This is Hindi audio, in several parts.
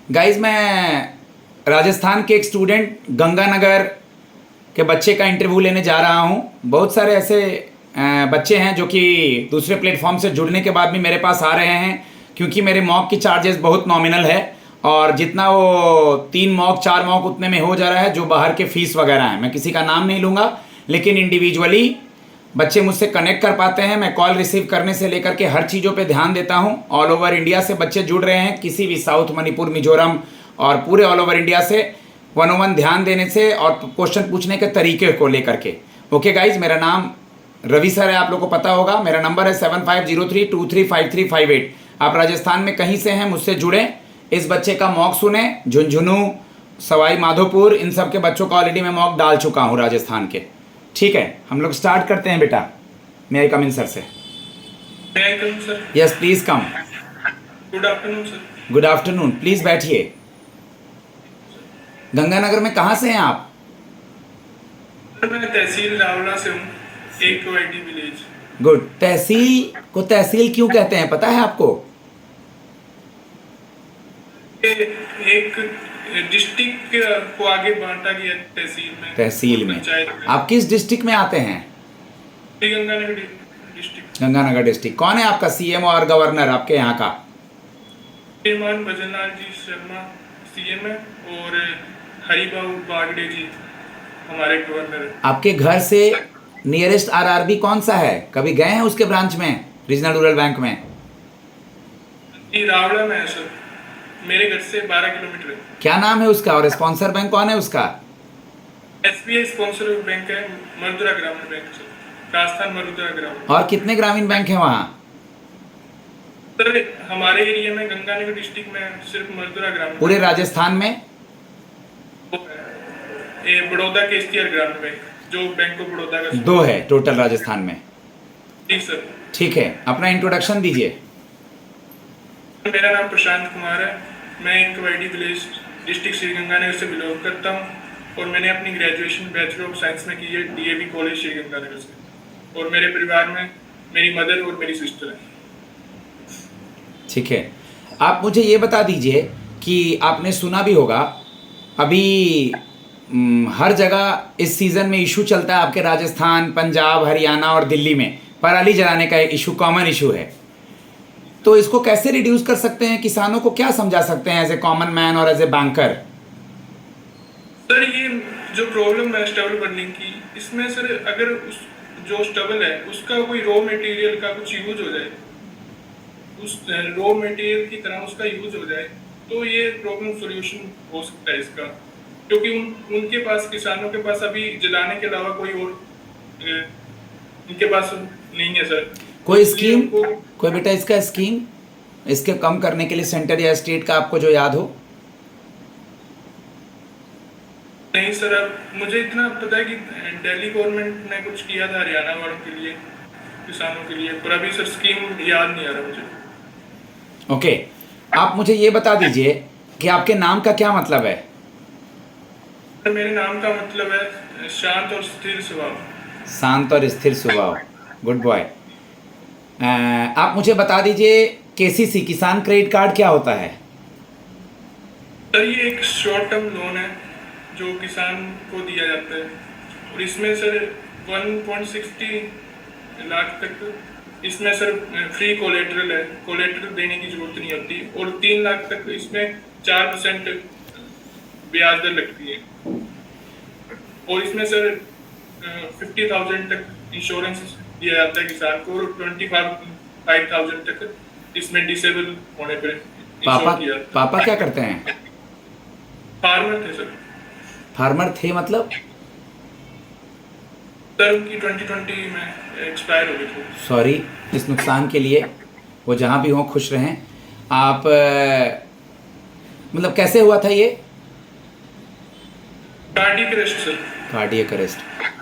गाइज मैं राजस्थान के एक स्टूडेंट गंगानगर के बच्चे का इंटरव्यू लेने जा रहा हूँ। बहुत सारे ऐसे बच्चे हैं जो कि दूसरे प्लेटफॉर्म से जुड़ने के बाद भी मेरे पास आ रहे हैं, क्योंकि मेरे मॉक की चार्जेस बहुत नॉमिनल है और जितना वो 3 मॉक 4 मॉक उतने में हो जा रहा है जो बाहर के फीस वगैरह हैं। मैं किसी का नाम नहीं लूँगा, लेकिन इंडिविजुअली बच्चे मुझसे कनेक्ट कर पाते हैं। मैं कॉल रिसीव करने से लेकर के हर चीज़ों पे ध्यान देता हूँ। ऑल ओवर इंडिया से बच्चे जुड़ रहे हैं, किसी भी साउथ, मणिपुर, मिजोरम और पूरे ऑल ओवर इंडिया से 101 ध्यान देने से और क्वेश्चन पूछने के तरीके को लेकर के। ओके गाइज, मेरा नाम रवि सर है, आप लोग को पता होगा। मेरा नंबर है 7503235358। आप राजस्थान में कहीं से हैं मुझसे जुड़ें, इस बच्चे का मॉक सुने। झुंझुनू, सवाई माधोपुर, इन सब के बच्चों का ऑलरेडी मैं मॉक डाल चुका हूँ राजस्थान के। ठीक है, हम लोग स्टार्ट करते हैं बेटा। मे आई कम इन सर से? Yes please come. Good afternoon sir. Good afternoon, please बैठिए। गंगानगर में कहाँ से हैं आप? मैं तहसील रावला से हूँ, एक वाईटी विलेज। गुड। तहसील को तहसील क्यों कहते हैं पता है आपको? एक डिस्ट्रिक्ट को आगे बांटा गया तहसील में। तहसील में आप किस डिस्ट्रिक्ट में आते हैं? गंगानगर डिस्ट्रिक्ट। गंगानगर डिस्ट्रिक्ट। कौन है आपका सीएम और गवर्नर आपके यहाँ का? श्रीमान भजनलाल जी शर्मा सीएम है और हरिबाबू बागड़े जी हमारे गवर्नर है। आपके घर से नियरेस्ट आरआरबी कौन सा है? कभी गए हैं उसके ब्रांच में, रीजनल रूरल बैंक में? रावला में है सर, मेरे घर से 12 किलोमीटर है। क्या नाम है उसका और स्पॉन्सर बैंक कौन है उसका? एसबीआई स्पॉन्सर बैंक है, मरुधरा ग्रामीण बैंक सर, राजस्थान मरुधरा ग्रामीण। और कितने ग्रामीण बैंक हैं वहाँ? सर हमारे एरिया में गंगानगर डिस्ट्रिक्ट में सिर्फ मरुधरा ग्रामीण। पूरे राजस्थान में? ये बड़ौदा केसतियार ग्रामीण बैंक, जो बैंक ऑफ बड़ौदा का 2 है टोटल राजस्थान में। जी सर। ठीक है, अपना इंट्रोडक्शन दीजिए। मेरा नाम प्रशांत कुमार है, मैं एक वाईडी विलेज डिस्ट्रिक्ट श्री गंगानगर से बिलोंग करता हूँ और मैंने अपनी ग्रेजुएशन बैचलर ऑफ साइंस में की है डीएवी कॉलेज श्री गंगानगर से। और मेरे परिवार में मेरी मदर और मेरी सिस्टर है। ठीक है, आप मुझे ये बता दीजिए कि आपने सुना भी होगा अभी हर जगह इस सीज़न में इशू चलता है आपके राजस्थान, पंजाब, हरियाणा और दिल्ली में पराली जलाने का इशू कॉमन इशू है। तो इसको कैसे रिड्यूस कर सकते हैं? किसानों को क्या समझा सकते हैं एज ए कॉमन मैन और एज ए बैंकर? सर ये जो प्रॉब्लम है स्टबल बर्निंग की, इसमें सर अगर उस जो स्टबल है उसका कोई रॉ मटेरियल का कुछ यूज हो जाए, उस रॉ मटेरियल की तरह उसका यूज हो जाए, तो ये प्रॉब्लम सॉल्यूशन हो सकता है इसका। क्योंकि उनके पास, किसानों के पास अभी जलाने के अलावा कोई और उनके पास नहीं है सर। कोई स्कीम, कोई बेटा इसका स्कीम इसके कम करने के लिए सेंटर या स्टेट का आपको जो याद हो? नहीं सर, अब मुझे इतना पता है कि दिल्ली गवर्नमेंट ने कुछ किया था हरियाणा वालों के लिए, किसानों के लिए, पर अभी सर स्कीम याद नहीं आ रहा मुझे। ओके, आप मुझे ये बता दीजिए कि आपके नाम का क्या मतलब है? मेरे नाम का मतलब है शांत और स्थिर स्वभाव। शांत और स्थिर स्वभाव, गुड बॉय। आप मुझे बता दीजिए केसीसी, किसान क्रेडिट कार्ड, क्या होता है? सर ये एक शॉर्ट टर्म लोन है जो किसान को दिया जाता है और इसमें सर 1.60 लाख तक इसमें सर फ्री कोलेटरल है, कोलेटरल देने की जरूरत नहीं होती और 3 लाख तक इसमें 4% ब्याज दर लगती है। और इसमें सर 50,000 तक इंश्योरेंस दिया जाता है किसान को और 25,000 तक इसमें डिसेबल होने पर पापा क्या करते हैं? फार्मर थे सर। फार्मर थे मतलब? सर उनकी 2020 में एक्सपायर हो गई थी। सॉरी इस नुकसान के लिए, वो जहाँ भी हों खुश रहें। आप मतलब कैसे हुआ था ये? Cardiac arrest sir. Cardiac arrest.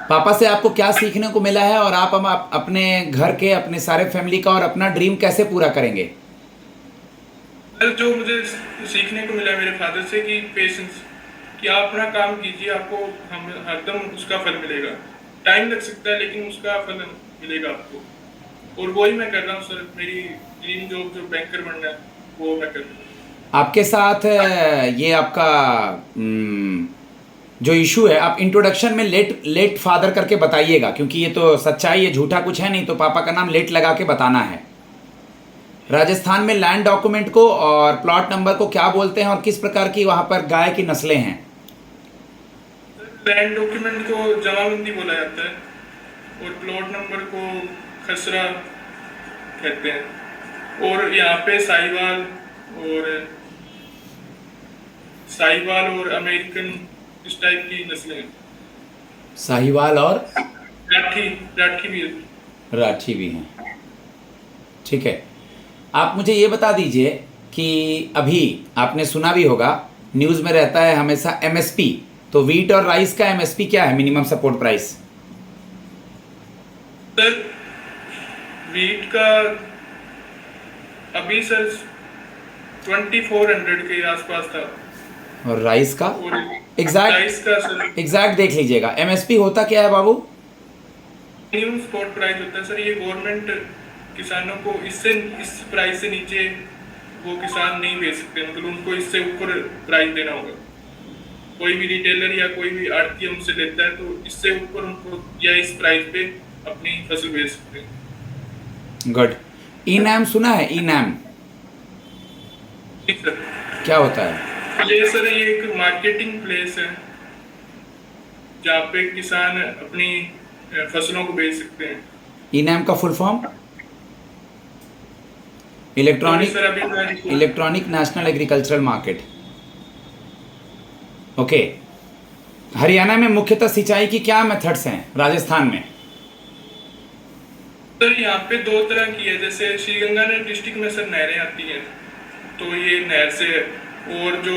पापा से आपको क्या सीखने को मिला है और आप अपने घर के, अपने सारे फैमिली का और अपना ड्रीम कैसे पूरा करेंगे? जो मुझे सीखने को मिला मेरे फादर से कि पेशेंस, कि आप अपना काम कीजिए, आपको हम हरदम उसका फल मिलेगा। टाइम लग सकता है लेकिन उसका फल मिलेगा आपको। और वही मैं कर रहा हूँ सर। मेरी ड्रीम जॉब जो बैंकर बनना है वो मैं कर रहा हूँ। आपके साथ ये आपका जो इशू है, आप इंट्रोडक्शन में लेट फादर करके बताइएगा, क्योंकि ये तो सच्चाई है, झूठा कुछ है नहीं, तो पापा का नाम लेट लगा के बताना है। राजस्थान में लैंड डॉक्यूमेंट को और प्लॉट नंबर को क्या बोलते हैं और किस प्रकार की वहाँ पर गाय की नस्लें हैं? लैंड डॉक्यूमेंट को जमाबंदी बोला जाता है और प्लॉट नंबर को खसरा कहते हैं। और यहाँ पे साहिवाल और अमेरिकन इस टाइप की नस्लें हैं। साहिवाल और राठी भी है। राठी भी हैं। ठीक है, आप मुझे ये बता दीजिए कि अभी आपने सुना भी होगा, न्यूज़ में रहता है हमेशा एमएसपी, तो वीट और राइस का एमएसपी क्या है, minimum support price? Sir wheat का अभी सर 2400 के आसपास था। और राइस का और एग्जैक्ट प्राइस का सर एग्जैक्ट देख लीजिएगा। एमएसपी होता क्या है बाबू? मिनिमम स्पॉट प्राइस होता है सर। ये गवर्नमेंट किसानों को इस प्राइस से नीचे वो किसान नहीं बेच सकते, मतलब उनको इससे ऊपर प्राइस देना होगा। कोई भी रिटेलर या कोई भी आड़ती उनसे लेता है तो इससे ऊपर उनको या इस प्राइस पे अपनी फसल बेच सकते हैं। गुड। ई नैम सुना है? ई नैम ठीक सर। क्या होता है? ये सर ये एक मार्केटिंग प्लेस है जहाँ पे किसान अपनी फसलों को बेच सकते हैं। ई नैम का full form? Electronic national agricultural market. Okay. Haryana में मुख्यतः सिंचाई की क्या मेथड्स हैं राजस्थान में? सर यहाँ पे दो तरह की है। जैसे श्रीगंगानगर डिस्ट्रिक्ट में सर नहरें आती हैं, तो ये नहर से, और जो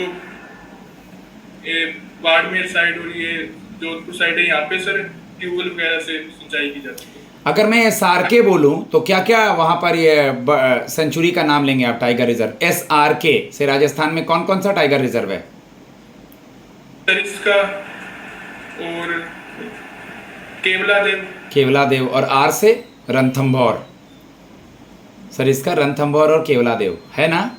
ये बाड़मेर साइड और ये जोधपुर साइड है, यहाँ पे सर ट्यूबवेल वगैरह से सिंचाई की जाती है। अगर मैं SRK बोलूं तो क्या क्या वहां पर ये सेंचुरी का नाम लेंगे आप? टाइगर रिजर्व SRK से राजस्थान में कौन कौन सा टाइगर रिजर्व है? सर इसका और केवलादेव और R से रणथंभौर। सर इसका रणथंभौर और केवलादेव है ना?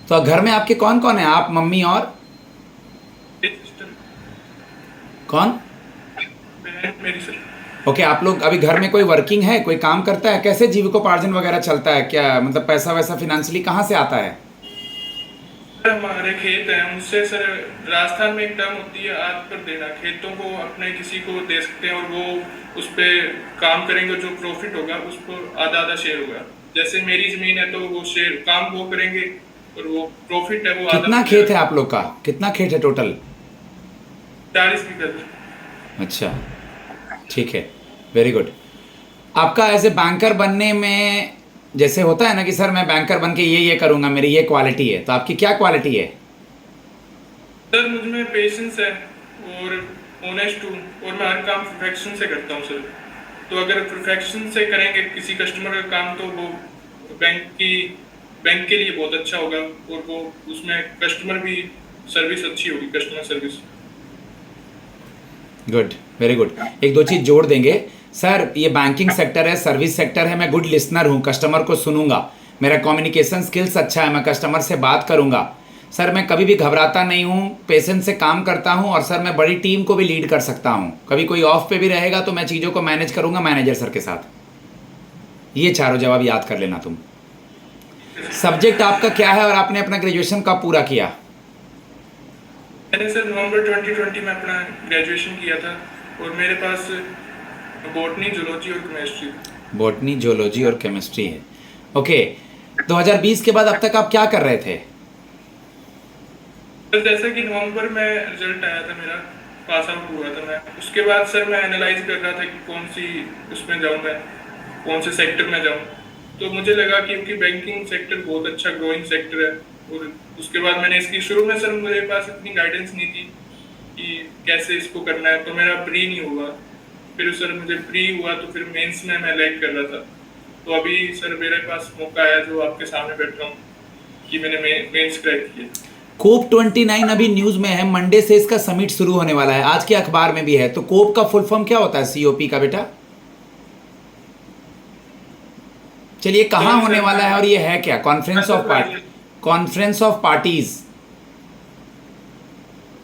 तो घर में आपके कौन कौन है? आप, मम्मी और कौन? मेरी सर। ओके, आप लोग अभी घर में कोई वर्किंग है, कोई काम करता है? कैसे जीविकोपार्जन वगैरह चलता है? क्या मतलब पैसा वैसा फिनेंशियली कहाँ से आता है? हमारे खेत हैं, उनसे सर राजस्थान में एक टर्म होती है आध पर देना। खेतों को अपने किसी को दे सकते हैं और वो उस पर काम करेंगे, जो प्रॉफिट होगा उसको आधा आधा शेयर होगा। जैसे मेरी जमीन है तो वो शेयर काम वो करेंगे और वो प्रॉफिट है वो कितना खेत है आप लोग का? कितना खेत है टोटल? 40 बीघा। अच्छा, ठीक है, वेरी गुड। आपका एज ए बैंकर बनने में जैसे होता है ना कि सर मैं बैंकर बन के ये करूँगा, मेरी ये क्वालिटी है, तो आपकी क्या क्वालिटी है? सर मुझ में पेशेंस है और ऑनेस्ट हूँ और मैं हर काम परफेक्शन से करता हूँ सर। तो अगर परफेक्शन से करेंगे किसी कस्टमर का काम तो वो बैंक के लिए बहुत अच्छा होगा और वो उसमें कस्टमर भी सर्विस अच्छी होगी, customer service. Good, very good. एक दो चीज़ जोड़ देंगे सर। ये बैंकिंग सेक्टर है, सर्विस सेक्टर है, मैं गुड लिसनर हूँ, कस्टमर को सुनूंगा, मेरा कम्युनिकेशन स्किल्स अच्छा है, मैं कस्टमर से बात करूंगा सर, मैं कभी भी घबराता नहीं हूँ, पेशेंस से काम करता हूँ और सर मैं बड़ी टीम को भी लीड कर सकता हूँ। कभी कोई ऑफ पे भी रहेगा तो मैं चीज़ों को मैनेज करूंगा मैनेजर सर के साथ। ये चारों जवाब याद कर लेना तुम। सब्जेक्ट आपका क्या है और आपने अपना ग्रेजुएशन कब पूरा किया? मैंने सर नवंबर 2020 में अपना ग्रेजुएशन किया था और मेरे पास बॉटनी, जूलॉजी और केमिस्ट्री। बॉटनी, जूलॉजी और केमिस्ट्री है। ओके, 2020 के बाद अब तक आप क्या कर रहे थे? सर जैसा कि नवंबर में रिजल्ट आया था मेरा, पास आउट हुआ था मैं, उसके बाद सर मैं एनालाइज कर रहा था कि कौन सी उसमें जाऊँ, मैं कौन से सेक्टर में जाऊँ। तो मुझे लगा क्योंकि बैंकिंग सेक्टर बहुत अच्छा ग्रोइंग सेक्टर है, और उसके बाद मैंने इसकी शुरू में सर मेरे पास इतनी गाइडेंस नहीं थी कि कैसे इसको करना है, तो मेरा प्री नहीं हुआ। फिर सर मुझे प्री हुआ तो फिर मेंस में मैं लैग कर रहा था, तो अभी सर मेरे पास मौका आया जो आपके सामने बैठ रहा हूँ कि मैंने मेंस क्रैक किया। कोप 29 अभी न्यूज़ में है, मंडे से इसका समिट शुरू होने वाला है, आज के अखबार में भी है। तो कोप का फुल फॉर्म क्या होता है? COP का बेटा चलिए, कहाँ होने वाला है और ये है क्या? Conference of party, conference of parties,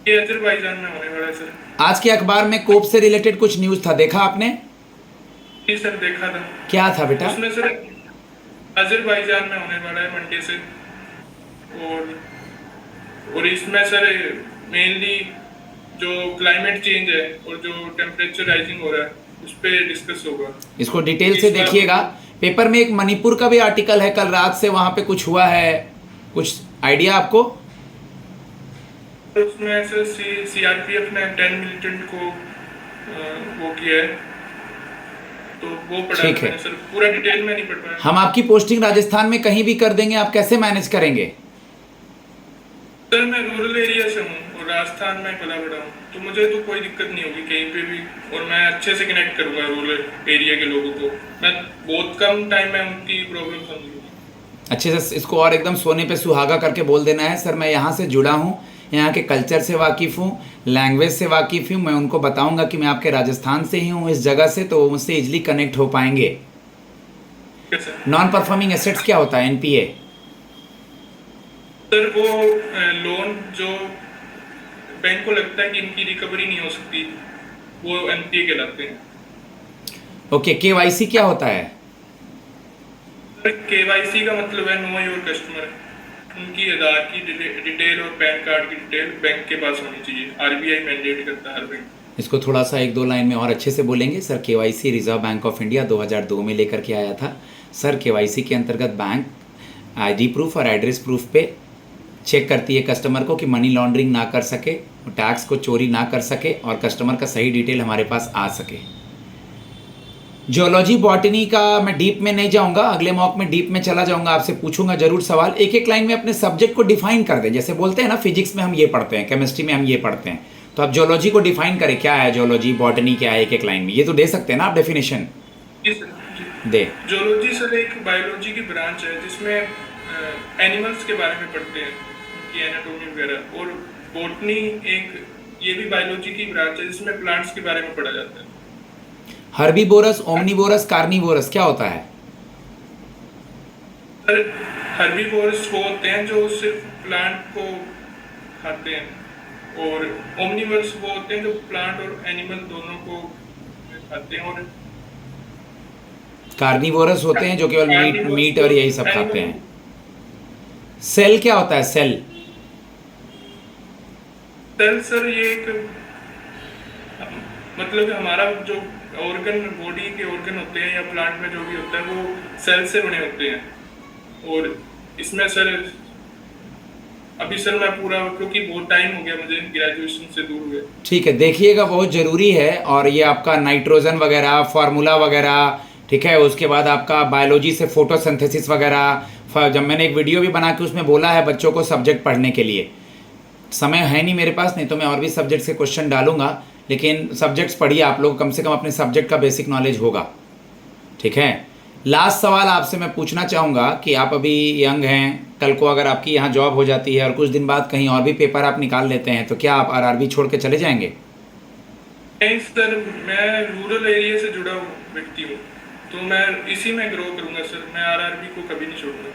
ये अजरबैजान में होने वाला है सर। आज के अखबार में कोप से रिलेटेड कुछ न्यूज़ था, देखा आपने? जी सर, देखा था। क्या था बेटा? उसमें सर अजरबैजान में होने वाला है मंडे से, और इसमें सर मेनली जो क्लाइमेट चेंज है और जो टेम्परेचर राइजिंग हो रहा है उस पर डिस्कस होगा। इसको डिटेल से देखिएगा। पेपर में एक मणिपुर का भी आर्टिकल है, कल रात से वहां पे कुछ हुआ है, कुछ आइडिया आपको? उसमें सर सीआरपीएफ ने 10 मिलिटेंट को वो किया है, तो वो पढ़ा ठीक है मैंने सर, पूरा डिटेल में नहीं पढ़ पाया। हम आपकी पोस्टिंग राजस्थान में कहीं भी कर देंगे, आप कैसे मैनेज करेंगे? सर मैं रूरल एरिया से हूँ और राजस्थान में पला बड़ा हूँ, तो मुझे तो कोई दिक्कत नहीं होगी कहीं पे भी, और मैं अच्छे से कनेक्ट करूँगा रूरल एरिया के लोगों को। मैं बहुत कम टाइम में उनकी प्रॉब्लम समझूंगा। अच्छे से इसको और एकदम सोने पे सुहागा करके बोल देना है, सर मैं यहाँ से जुड़ा हूँ, यहाँ के कल्चर से वाकिफ़ हूँ, लैंग्वेज से वाकिफ़ हूँ, मैं उनको बताऊँगा कि मैं आपके राजस्थान से ही हूँ, इस जगह से, तो वो मुझसे इजली कनेक्ट हो पाएंगे। ठीक है सर। नॉन परफॉर्मिंग एसेट्स क्या होता है, एनपीए? सर वो लोन जो बैंक को लगता है कि इनकी रिकवरी नहीं हो सकती, वो एनपीए कहलाते हैं। ओके, केवाईसी क्या होता है? केवाईसी का मतलब है नो योर कस्टमर। उनकी आधार की डिटेल और पैन कार्ड की डिटेल बैंक के पास होनी चाहिए, आरबीआई मैंडेट करता है हर बैंक। इसको थोड़ा सा एक दो लाइन में और अच्छे से बोलेंगे। Sir KYC reserve bank of India 2002 में लेकर के आया था। सर केवाईसी के अंतर्गत बैंक आईडी प्रूफ और एड्रेस प्रूफ पे चेक करती है कस्टमर को कि मनी लॉन्ड्रिंग ना कर सके, टैक्स को चोरी ना कर सके और कस्टमर का सही डिटेल हमारे पास आ सके। जियोलॉजी बॉटनी का मैं डीप में नहीं जाऊंगा, अगले मॉक में डीप में चला जाऊंगा, आपसे पूछूंगा जरूर सवाल। एक एक लाइन में अपने सब्जेक्ट को डिफाइन कर दें, जैसे बोलते हैं ना फिजिक्स में हम ये पढ़ते हैं, केमिस्ट्री में हम ये पढ़ते हैं, तो आप जियोलॉजी को डिफाइन करें, क्या है जियोलॉजी, बॉटनी क्या है, एक एक लाइन में। ये तो दे सकते हैं ना आप डेफिनेशन? दे। जियोलॉजी सर एक बायोलॉजी की ब्रांच है जिसमें एनिमल्स के बारे में पढ़ते हैं, उनकी एनाटॉमी वगैरह, और बॉटनी एक ये भी बायोलॉजी की ब्रांच है जिसमें प्लांट्स के बारे में पढ़ा जाता है। हर्बीवोरस, ओमनीवोरस, कार्निवोरस क्या होता है? सर हर्बीवोरस वो होते हैं जो सिर्फ प्लांट को खाते हैं, और ओमनीवोरस वो होते हैं जो प्लांट और एनिमल दोनों को खाते हैं, और कार्निवोरस होते हैं जो केवल मीट और यही सब खाते हैं। सेल क्या होता है, सेल? सेल सर ये एक मतलब हमारा जो ऑर्गन, बॉडी के ऑर्गन होते हैं या प्लांट में जो भी होता है वो सेल से बने होते हैं, और इसमें सर अभी सर मैं पूरा, क्योंकि बहुत टाइम हो गया मुझे ग्रेजुएशन से दूर हुए। ठीक है, देखिएगा बहुत ज़रूरी है। और ये आपका नाइट्रोजन वगैरह, फार्मूला वगैरह, ठीक है, उसके बाद आपका बायोलॉजी से फोटोसिंथेसिस वगैरह। जब मैंने एक वीडियो भी बना के उसमें बोला है बच्चों को सब्जेक्ट पढ़ने के लिए, समय है नहीं मेरे पास, नहीं तो मैं और भी सब्जेक्ट से क्वेश्चन डालूंगा, लेकिन सब्जेक्ट्स पढ़िए आप लोग, कम से कम अपने सब्जेक्ट का बेसिक नॉलेज होगा, ठीक है। लास्ट सवाल आपसे मैं पूछना चाहूँगा कि आप अभी यंग हैं, कल को अगर आपकी यहाँ जॉब हो जाती है और कुछ दिन बाद कहीं और भी पेपर आप निकाल लेते हैं, तो क्या आप आरआरबी छोड़ के चले जाएंगे? नहीं सर, मैं रूरल एरिया से जुड़ा व्यक्ति हूँ, तो मैं इसी में ग्रो करूँगा सर, मैं आरआरबी को कभी नहीं छोड़ूंगा।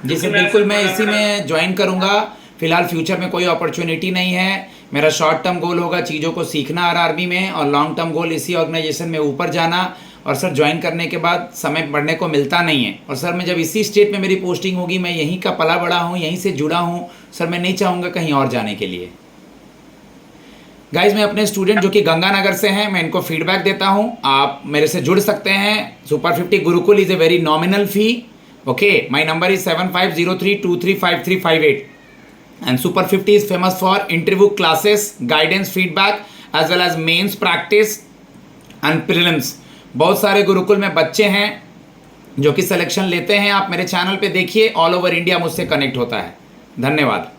जी सर, बिल्कुल मैं इसी में ज्वाइन करूँगा। फिलहाल फ्यूचर में कोई अपॉर्चुनिटी नहीं है। मेरा शॉर्ट टर्म गोल होगा चीज़ों को सीखना आरआरबी में, और लॉन्ग टर्म गोल इसी ऑर्गेनाइजेशन में ऊपर जाना। और सर ज्वाइन करने के बाद समय बढ़ने को मिलता नहीं है, और सर मैं जब इसी स्टेट में मेरी पोस्टिंग होगी, मैं यहीं का पला बड़ा हूँ, यहीं से जुड़ा हूँ सर, मैं नहीं चाहूँगा कहीं और जाने के लिए। गाइज मैं अपने स्टूडेंट जो कि गंगानगर से हैं, मैं इनको फीडबैक देता हूँ, आप मेरे से जुड़ सकते हैं। Super 50 Gurukul is a very nominal fee, okay. My number is 7503235358 and Super 50 is famous for interview classes, guidance, feedback as well as mains practice and prelims। बहुत सारे गुरुकुल में बच्चे हैं जो कि सिलेक्शन लेते हैं, आप मेरे चैनल पे देखिए, ऑल ओवर इंडिया मुझसे कनेक्ट होता है। धन्यवाद।